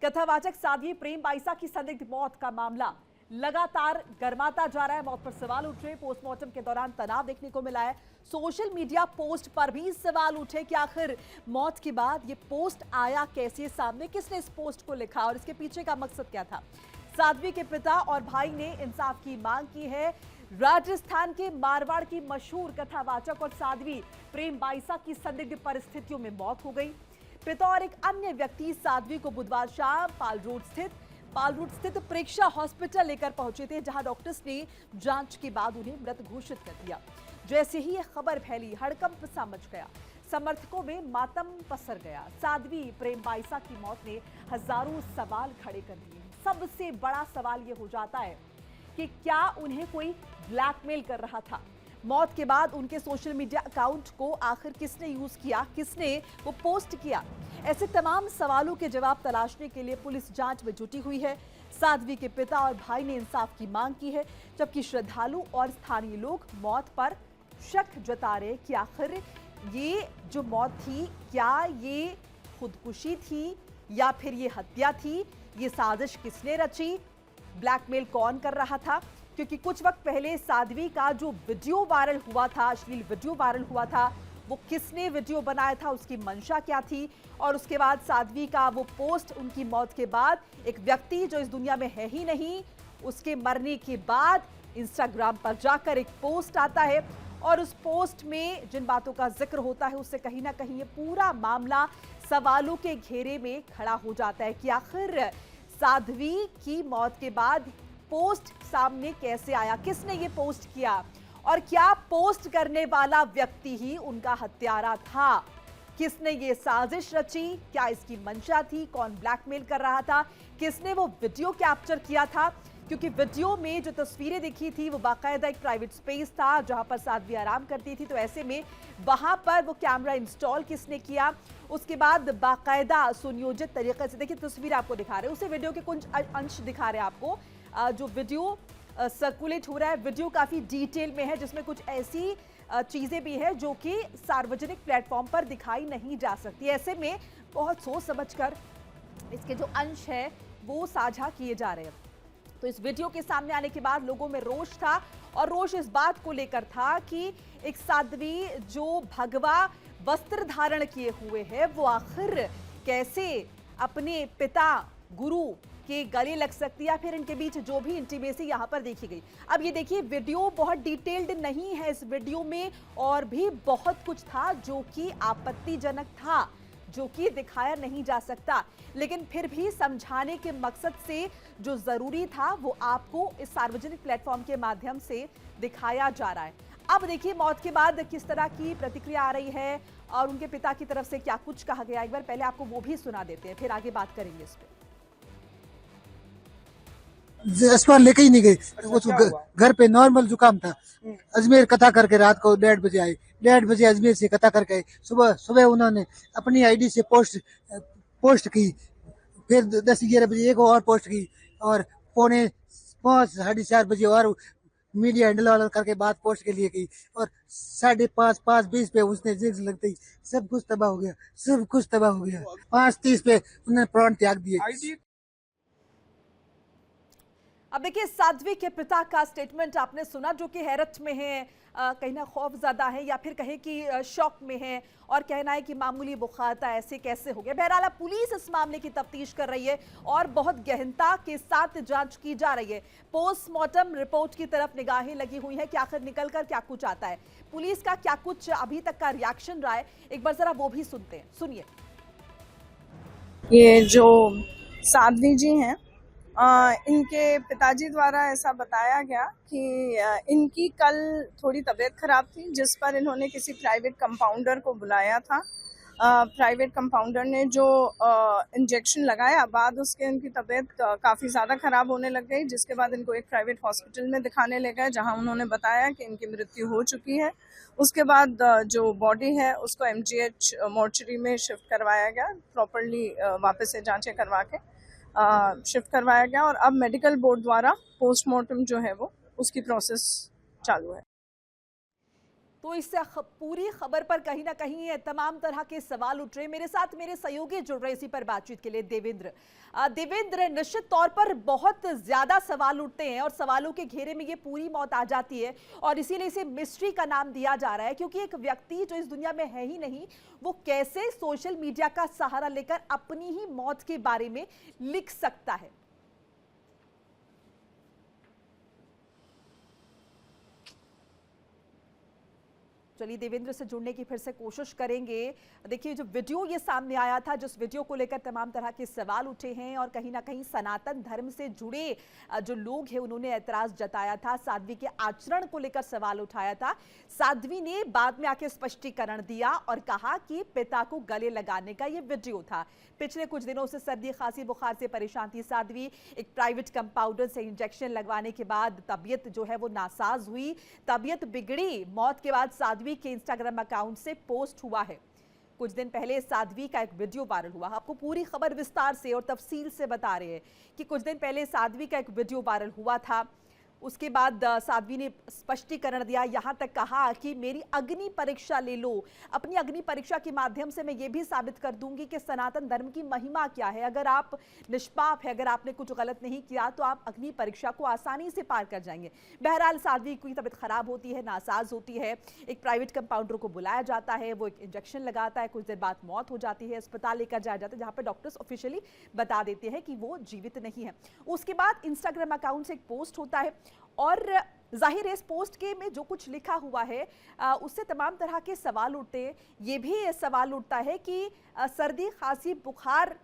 कथावाचक साध्वी प्रेम बाईसा की संदिग्ध मौत का मामला लगातार गर्माता जा रहा है। मौत पर सवाल उठ रहे हैं। पोस्टमार्टम के दौरान तनाव देखने को मिला है। सोशल मीडिया पोस्ट पर भी सवाल उठे कि आखिर मौत के बाद ये पोस्ट आया कैसे सामने, किसने इस पोस्ट को लिखा और इसके पीछे का मकसद क्या था। साध्वी के पिता और भाई ने इंसाफ की मांग की है। राजस्थान के मारवाड़ की मशहूर कथावाचक और साध्वी प्रेम बाईसा की संदिग्ध परिस्थितियों में मौत हो गई। पिता और एक अन्य व्यक्ति साध्वी को बुधवार शाम पाल रोड स्थित प्रेक्षा हॉस्पिटल लेकर पहुंचे थे, जहां डॉक्टर्स ने जांच के बाद उन्हें मृत घोषित कर दिया। जैसे ही यह खबर फैली, हड़कंप सा मच गया, समर्थकों में मातम पसर गया। साध्वी प्रेम बाईसा की मौत ने हजारों सवाल खड़े कर दिए। सबसे बड़ा सवाल यह हो जाता है कि क्या उन्हें कोई ब्लैकमेल कर रहा था। मौत के बाद उनके सोशल मीडिया अकाउंट को आखिर किसने यूज किया, किसने वो पोस्ट किया, ऐसे तमाम सवालों के जवाब तलाशने के लिए पुलिस जांच में जुटी हुई है। साध्वी के पिता और भाई ने इंसाफ की मांग की है, जबकि श्रद्धालु और स्थानीय लोग मौत पर शक जता रहे कि आखिर ये जो मौत थी, क्या ये खुदकुशी थी या फिर ये हत्या थी, ये साजिश किसने रची, ब्लैकमेल कौन कर रहा था। क्योंकि कुछ वक्त पहले साध्वी का जो वीडियो वायरल हुआ था, अश्लील वीडियो वायरल हुआ था, वो किसने वीडियो बनाया था, उसकी मंशा क्या थी। और उसके बाद साध्वी का वो पोस्ट, उनकी मौत के बाद एक व्यक्ति जो इस दुनिया में है ही नहीं, उसके मरने के बाद इंस्टाग्राम पर जाकर एक पोस्ट आता है और उस पोस्ट में जिन बातों का जिक्र होता है, उससे कहीं ना कहीं ये पूरा मामला सवालों के घेरे में खड़ा हो जाता है कि आखिर साध्वी की मौत के बाद पोस्ट सामने कैसे आया, किसने ये पोस्ट किया और क्या पोस्ट करने वाला व्यक्ति ही उनका हत्यारा था। किसने ये साजिश रची, क्या इसकी मंशा थी, कौन ब्लैकमेल कर रहा था, किसने वो वीडियो कैप्चर किया था। क्योंकि वीडियो में जो तस्वीरें दिखी थी वो बाकायदा एक प्राइवेट स्पेस था जहां पर साध्वी आराम करती थी, तो ऐसे में वहां पर वो कैमरा इंस्टॉल किसने किया। उसके बाद बाकायदा सुनियोजित तरीके से, देखिए तस्वीर आपको दिखा रहे हैं, उसे वीडियो के कुछ अंश दिखा रहे हैं आपको। जो वीडियो सर्कुलेट हो रहा है, वीडियो काफी डिटेल में है, जिसमें कुछ ऐसी चीजें भी है जो कि सार्वजनिक प्लेटफॉर्म पर दिखाई नहीं जा सकती। ऐसे में बहुत सोच समझकर इसके जो अंश है वो साझा किए जा रहे हैं। तो इस वीडियो के सामने आने के बाद लोगों में रोष था, और रोष इस बात को लेकर था कि एक साध्वी जो भगवा वस्त्र धारण किए हुए है, वो आखिर कैसे अपने पिता गुरु के गले लग सकती है, या फिर इनके बीच जो भी इंटीमेसी यहां पर देखी गई। अब ये देखिए, वीडियो बहुत डिटेल्ड नहीं है, इस वीडियो में और भी बहुत कुछ था जो कि आपत्तिजनक था, जो कि दिखाया नहीं जा सकता, लेकिन फिर भी समझाने के मकसद से जो जरूरी था वो आपको इस सार्वजनिक प्लेटफॉर्म के माध्यम से दिखाया जा रहा है। अब देखिए मौत के बाद किस तरह की प्रतिक्रिया आ रही है और उनके पिता की तरफ से क्या कुछ कहा गया। एक बार पहले आपको वो भी सुना देते हैं, फिर आगे बात करेंगे इस पर। अस्पताल लेके ही नहीं गए, वो घर पे नॉर्मल जुकाम था। अजमेर कथा करके रात को 1:30 बजे आए, 1:30 बजे अजमेर से कथा करके आए। सुबह उन्होंने अपनी आईडी से पोस्ट की, फिर 10-11 बजे एक और पोस्ट की, और 4:45 4:30 बजे और मीडिया हैंडल वाला करके बात पोस्ट के लिए की, और 5:30 5:20 पे उसने जिक्र लगते ही सब कुछ तबाह हो गया, सब कुछ तबाह हो गया। 5:30 पे उन्होंने प्राण त्याग दिए। अब देखिए, साध्वी के पिता का स्टेटमेंट आपने सुना, जो कि हैरत में है, कहीं ना खौफजदा है, या फिर कहे कि शॉक में है, और कहना है कि मामूली बुखार था, ऐसे कैसे हो गया। बहरहाल पुलिस इस मामले की तफ्तीश कर रही है और बहुत गहनता के साथ जांच की जा रही है। पोस्टमार्टम रिपोर्ट की तरफ निगाहें लगी हुई है कि आखिर निकल कर क्या कुछ आता है, पुलिस का क्या कुछ अभी तक का रिएक्शन रहा है। एक बार जरा वो भी सुनते हैं, सुनिए। ये जो साध्वी जी हैं, इनके पिताजी द्वारा ऐसा बताया गया कि इनकी कल थोड़ी तबीयत खराब थी, जिस पर इन्होंने किसी प्राइवेट कंपाउंडर को बुलाया था। प्राइवेट कंपाउंडर ने जो इंजेक्शन लगाया, बाद उसके इनकी तबीयत काफ़ी ज़्यादा खराब होने लग गई, जिसके बाद इनको एक प्राइवेट हॉस्पिटल में दिखाने ले गए, जहां उन्होंने बताया कि इनकी मृत्यु हो चुकी है। उसके बाद जो बॉडी है उसको MGH मोर्चरी में शिफ्ट करवाया गया, प्रॉपरली वापस से जांचें करवा के शिफ्ट करवाया गया, और अब मेडिकल बोर्ड द्वारा पोस्टमार्टम जो है वो उसकी प्रोसेस चालू है। तो इस पूरी खबर पर कहीं ना कहीं तमाम तरह के सवाल उठ रहे हैं। मेरे साथ मेरे सहयोगी जुड़ रहे इसी पर बातचीत के लिए देवेंद्र, निश्चित तौर पर बहुत ज्यादा सवाल उठते हैं और सवालों के घेरे में ये पूरी मौत आ जाती है और इसीलिए इसे मिस्ट्री का नाम दिया जा रहा है, क्योंकि एक व्यक्ति जो इस दुनिया में है ही नहीं, वो कैसे सोशल मीडिया का सहारा लेकर अपनी ही मौत के बारे में लिख सकता है। चलिए देवेंद्र से जुड़ने की फिर से कोशिश करेंगे। देखिए जो वीडियो ये सामने आया था, जिस वीडियो को लेकर तमाम तरह के सवाल उठे हैं और कहीं ना कहीं सनातन धर्म से जुड़े जो लोग हैं उन्होंने ऐतराज जताया था, साध्वी के आचरण को लेकर सवाल उठाया था। साध्वी ने बाद में आके स्पष्टीकरण दिया और कहा कि पिता को गले लगाने का ये वीडियो था। पिछले कुछ दिनों से सर्दी खांसी बुखार से परेशान थी साध्वी। एक प्राइवेट कंपाउंडर से इंजेक्शन लगवाने के बाद तबीयत जो है वो नासाज हुई, तबीयत बिगड़ी। मौत के बाद साध्वी के इंस्टाग्राम अकाउंट से पोस्ट हुआ है। कुछ दिन पहले साध्वी का एक वीडियो वायरल हुआ। आपको पूरी खबर विस्तार से और तफसील से बता रहे हैं कि कुछ दिन पहले साध्वी का एक वीडियो वायरल हुआ था। उसके बाद साध्वी ने स्पष्टीकरण दिया, यहां तक कहा कि मेरी अग्नि परीक्षा ले लो, अपनी अग्नि परीक्षा के माध्यम से मैं ये भी साबित कर दूंगी कि सनातन धर्म की महिमा क्या है। अगर आप निष्पाप है, अगर आपने कुछ गलत नहीं किया तो आप अग्नि परीक्षा को आसानी से पार कर जाएंगे। बहरहाल साध्वी की तबीयत खराब होती है, नासाज होती है, एक प्राइवेट कंपाउंडर को बुलाया जाता है, वो एक इंजेक्शन लगाता है, कुछ देर बाद मौत हो जाती है, अस्पताल लेकर जाया जाता है जहां पर डॉक्टर्स ऑफिशियली बता देते हैं कि वो जीवित नहीं है। उसके बाद इंस्टाग्राम अकाउंट से एक पोस्ट होता है और जाहिर है इस पोस्ट के में जो कुछ लिखा हुआ है उससे तमाम तरह के सवाल उठते हैं। ये भी सवाल उठता है कि सर्दी खांसी बुखार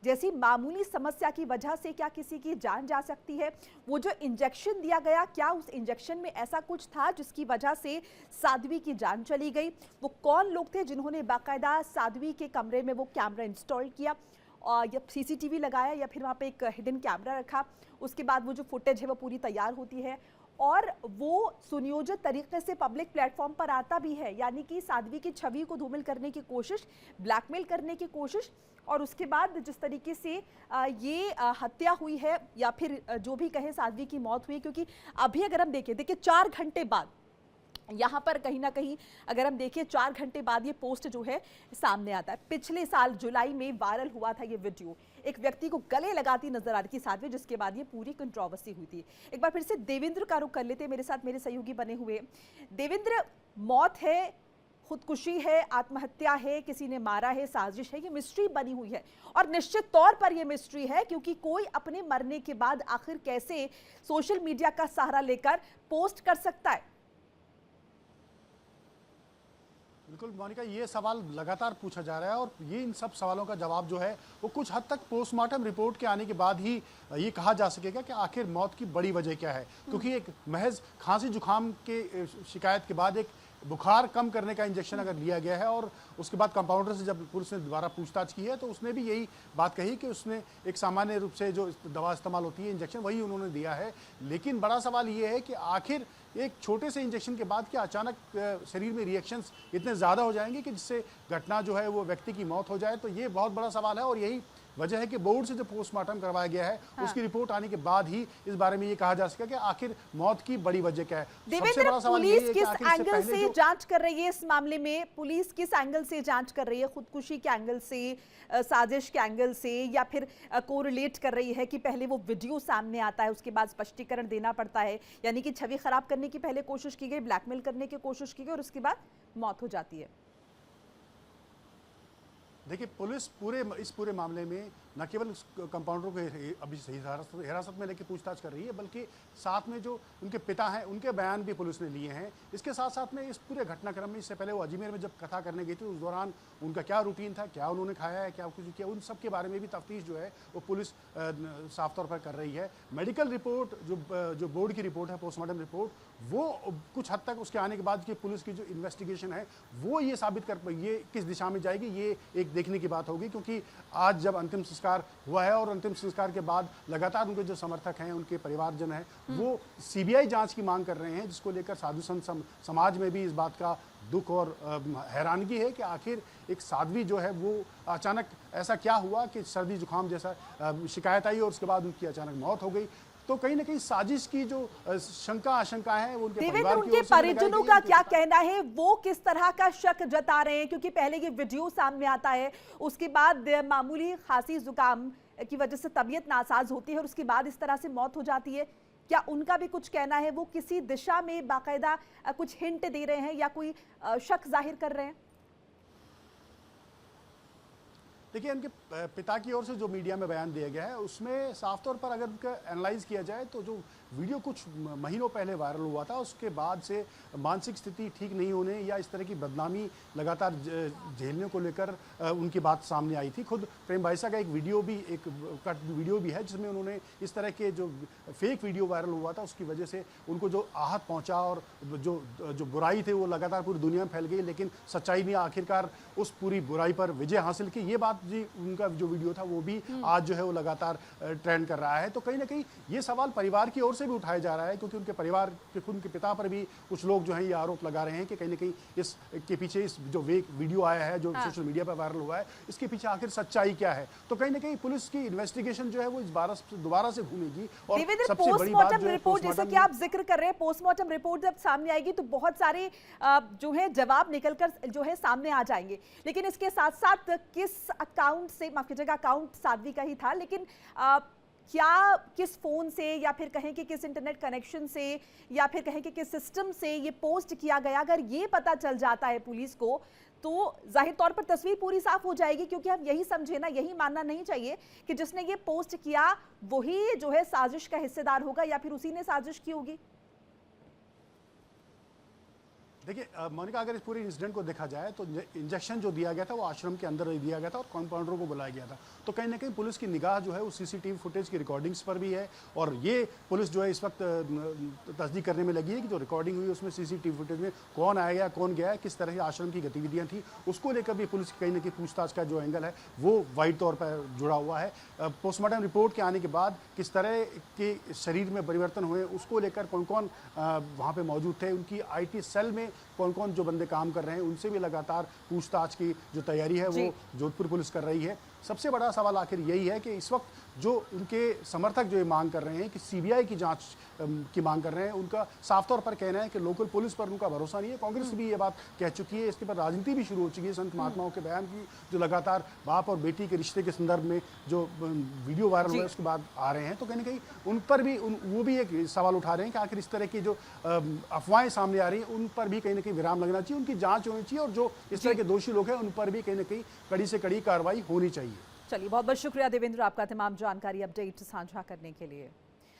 जैसी मामूली समस्या की वजह से क्या किसी की जान जा सकती है? वो जो इंजेक्शन दिया गया, क्या उस इंजेक्शन में ऐसा कुछ था जिसकी वजह से साध्वी की जान चली गई? वो कौन लोग थे जिन्होंने बाकायदा साध्वी के कमरे में वो कैमरा इंस्टॉल किया और या सीसीटीवी लगाया या फिर वहाँ पे एक हिडन कैमरा रखा? उसके बाद वो जो फुटेज है वो पूरी तैयार होती है और वो सुनियोजित तरीके से पब्लिक प्लेटफॉर्म पर आता भी है, यानी कि साध्वी की छवि को धूमिल करने की कोशिश, ब्लैकमेल करने की कोशिश। और उसके बाद जिस तरीके से ये हत्या हुई है या फिर जो भी कहे साध्वी की मौत हुई, क्योंकि अभी अगर हम देखिए 4 घंटे बाद यहाँ पर कहीं ना कहीं अगर हम देखें 4 घंटे बाद ये पोस्ट जो है सामने आता है। पिछले साल जुलाई में वायरल हुआ था ये वीडियो, एक व्यक्ति को गले लगाती नजर आ रही थी साध्वी, जिसके बाद ये पूरी कंट्रोवर्सी हुई थी। एक बार फिर से देवेंद्र का रुख कर लेते हैं, मेरे साथ मेरे सहयोगी बने हुए। देवेंद्र, मौत है, खुदकुशी है, आत्महत्या है, किसी ने मारा है, साजिश है, ये मिस्ट्री बनी हुई है और निश्चित तौर पर ये मिस्ट्री है क्योंकि कोई अपने मरने के बाद आखिर कैसे सोशल मीडिया का सहारा लेकर पोस्ट कर सकता है? बिल्कुल मोनिका, ये सवाल लगातार पूछा जा रहा है और ये इन सब सवालों का जवाब जो है वो कुछ हद तक पोस्टमार्टम रिपोर्ट के आने के बाद ही ये कहा जा सकेगा कि आखिर मौत की बड़ी वजह क्या है। क्योंकि एक महज खांसी जुकाम के शिकायत के बाद एक बुखार कम करने का इंजेक्शन अगर लिया गया है और उसके बाद कंपाउंडर से जब पुलिस ने दोबारा पूछताछ की है तो उसने भी यही बात कही कि उसने एक सामान्य रूप से जो दवा इस्तेमाल होती है इंजेक्शन, वही उन्होंने दिया है। लेकिन बड़ा सवाल ये है कि आखिर एक छोटे से इंजेक्शन के बाद क्या अचानक शरीर में रिएक्शंस इतने ज़्यादा हो जाएंगे कि जिससे घटना जो है वो व्यक्ति की मौत हो जाए? तो ये बहुत बड़ा सवाल है और यही वजह है कि बोर्ड से जो पोस्टमार्टम करवाया गया है उसकी रिपोर्ट आने के बाद ही इस बारे में ये कहा जा सके कि आखिर मौत की बड़ी वजह क्या है। सबसे बड़ा सवाल ये है कि पुलिस किस एंगल से जांच कर रही है इस मामले में? पुलिस किस एंगल से जांच कर रही है? खुदकुशी के एंगल से, साजिश के एंगल से, या फिर कोरिलेट कर रही है कि पहले वो वीडियो सामने आता है उसके बाद स्पष्टीकरण देना पड़ता है, यानी कि छवि खराब करने की पहले कोशिश की गई, ब्लैकमेल करने की कोशिश की गई और उसके बाद मौत हो जाती है? देखिए, पुलिस इस पूरे मामले में न केवल कंपाउंडरों को अभी सही हिरासत में लेकर पूछताछ कर रही है, बल्कि साथ में जो उनके पिता हैं उनके बयान भी पुलिस ने लिए हैं। इसके साथ साथ में इस पूरे घटनाक्रम में इससे पहले वो अजमेर में जब कथा करने गई थी उस दौरान उनका क्या रूटीन था, क्या उन्होंने खाया है, क्या कुछ किया, उन सब के बारे में भी तफ्तीश जो है वो पुलिस साफ तौर पर कर रही है। मेडिकल रिपोर्ट जो बोर्ड की रिपोर्ट है, पोस्टमार्टम रिपोर्ट, वो कुछ हद तक उसके आने के बाद की पुलिस की जो इन्वेस्टिगेशन है वो ये साबित कर ये किस दिशा में जाएगी, ये एक देखने की बात होगी। क्योंकि आज जब अंतिम संस्कार हुआ है और अंतिम संस्कार के बाद लगातार उनके जो समर्थक हैं, उनके परिवारजन हैं, वो सीबीआई जांच की मांग कर रहे हैं, जिसको लेकर साधु संत समाज में भी इस बात का दुख और हैरानगी है कि आखिर एक साध्वी जो है वो अचानक ऐसा क्या हुआ कि सर्दी जुकाम जैसा शिकायत आई और उसके बाद उनकी अचानक मौत हो गई। तो कहीं ना कहीं साजिश की जो शंका आशंका है वो उनके देवेंद्र, परिवार की उनके ओर से लगाई परिजनों गई का है। क्या कहना है, वो किस तरह का शक जता रहे हैं? क्योंकि पहले ये वीडियो सामने आता है, उसके बाद मामूली खांसी जुकाम की वजह से तबीयत नासाज होती है और उसके बाद इस तरह से मौत हो जाती है। क्या उनका भी कुछ कहना है? वो किसी दिशा में बाकायदा कुछ हिंट दे रहे हैं या कोई शक जाहिर कर रहे हैं? देखिए, उनके पिता की ओर से जो मीडिया में बयान दिया गया है उसमें साफ तौर पर अगर उनका एनालाइज किया जाए तो जो वीडियो कुछ महीनों पहले वायरल हुआ था उसके बाद से मानसिक स्थिति ठीक नहीं होने या इस तरह की बदनामी लगातार झेलने को लेकर उनकी बात सामने आई थी। खुद प्रेम बाइसा का एक कट वीडियो भी है जिसमें उन्होंने इस तरह के जो फेक वीडियो वायरल हुआ था उसकी वजह से उनको जो आहत पहुंचा और जो बुराई थे वो लगातार पूरी दुनिया में फैल गई, लेकिन सच्चाई ने आखिरकार उस पूरी बुराई पर विजय हासिल की। ये बात जी उनका जो वीडियो था वो भी आज जो है वो लगातार ट्रेंड कर रहा है। तो कहीं ना कहीं ये सवाल परिवार की ओर से भी उठाया जा रहा है, क्योंकि उनके परिवार के खुद के पिता पर भी कुछ लोग जो है ये आरोप लगा रहे हैं कि कहीं ना कहीं इसके पीछे इस जो वीडियो आया है जो सोशल मीडिया पर वायरल हुआ है इसके पीछे आखिर सच्चाई क्या है। तो कहीं ना कहीं पुलिस की इन्वेस्टिगेशन जो है वो इस दोबारा से घूमेगी। और सबसे बड़ी बात जो है रिपोर्ट, जैसे कि आप जिक्र कर रहे हैं, पोस्टमार्टम रिपोर्ट जब सामने आएगी तो बहुत सारे जो है जवाब निकलकर जो है सामने आ जाएंगे। लेकिन इसके साथ साथ किस अकाउंट से, माफ कीजिएगा अकाउंट साध्वी का ही था, लेकिन क्या किस फोन से या फिर कहें कि किस इंटरनेट कनेक्शन से या फिर कहें कि किस सिस्टम से ये पोस्ट किया गया, अगर ये पता चल जाता है पुलिस को तो जाहिर तौर पर तस्वीर पूरी साफ हो जाएगी। क्योंकि हम यही समझे ना, यही मानना नहीं चाहिए कि जिसने ये पोस्ट किया वही जो है साजिश का हिस्सेदार होगा या फिर उसी ने साजिश की होगी। देखिए मोनिका, अगर इस पूरे इंसिडेंट को देखा जाए तो इंजेक्शन जो दिया गया था वो आश्रम के अंदर दिया गया था और कंपाउंडरों को बुलाया गया था। तो कहीं ना कहीं पुलिस की निगाह जो है वो सीसीटीवी फुटेज की रिकॉर्डिंग्स पर भी है और ये पुलिस जो है इस वक्त तस्दीक करने में लगी है कि जो रिकॉर्डिंग हुई उसमें सीसीटीवी फुटेज में कौन आया कौन गया, किस तरह से आश्रम की गतिविधियाँ थी, उसको लेकर भी पुलिस कहीं ना कहीं पूछताछ का जो एंगल है वो वाइड तौर पर जुड़ा हुआ है। पोस्टमार्टम रिपोर्ट के आने के बाद किस तरह के शरीर में परिवर्तन हुए उसको लेकर कौन कौन वहाँ पर मौजूद थे, उनकी IT सेल में कौन कौन जो बंदे काम कर रहे हैं उनसे भी लगातार पूछताछ की जो तैयारी है वो जोधपुर पुलिस कर रही है। सबसे बड़ा सवाल आखिर यही है कि इस वक्त जो उनके समर्थक जो ये मांग कर रहे हैं कि CBI की जांच की मांग कर रहे हैं, उनका साफ तौर पर कहना है कि लोकल पुलिस पर उनका भरोसा नहीं है। कांग्रेस भी ये बात कह चुकी है, इसके पर राजनीति भी शुरू हो चुकी है। संत महात्माओं के बयान की जो लगातार बाप और बेटी के रिश्ते के संदर्भ में जो वीडियो वायरल हुआ है उसके बाद आ रहे हैं, तो कहीं ना कहीं उन पर भी वो भी एक सवाल उठा रहे हैं कि आखिर इस तरह की जो अफवाहें सामने आ रही हैं उन पर भी कहीं ना कहीं विराम लगना चाहिए, उनकी जाँच होनी चाहिए और जो इस तरह के दोषी लोग हैं उन पर भी कहीं ना कहीं कड़ी से कड़ी कार्रवाई होनी चाहिए। चलिए, बहुत बहुत शुक्रिया देवेंद्र आपका तमाम जानकारी अपडेट साझा करने के लिए।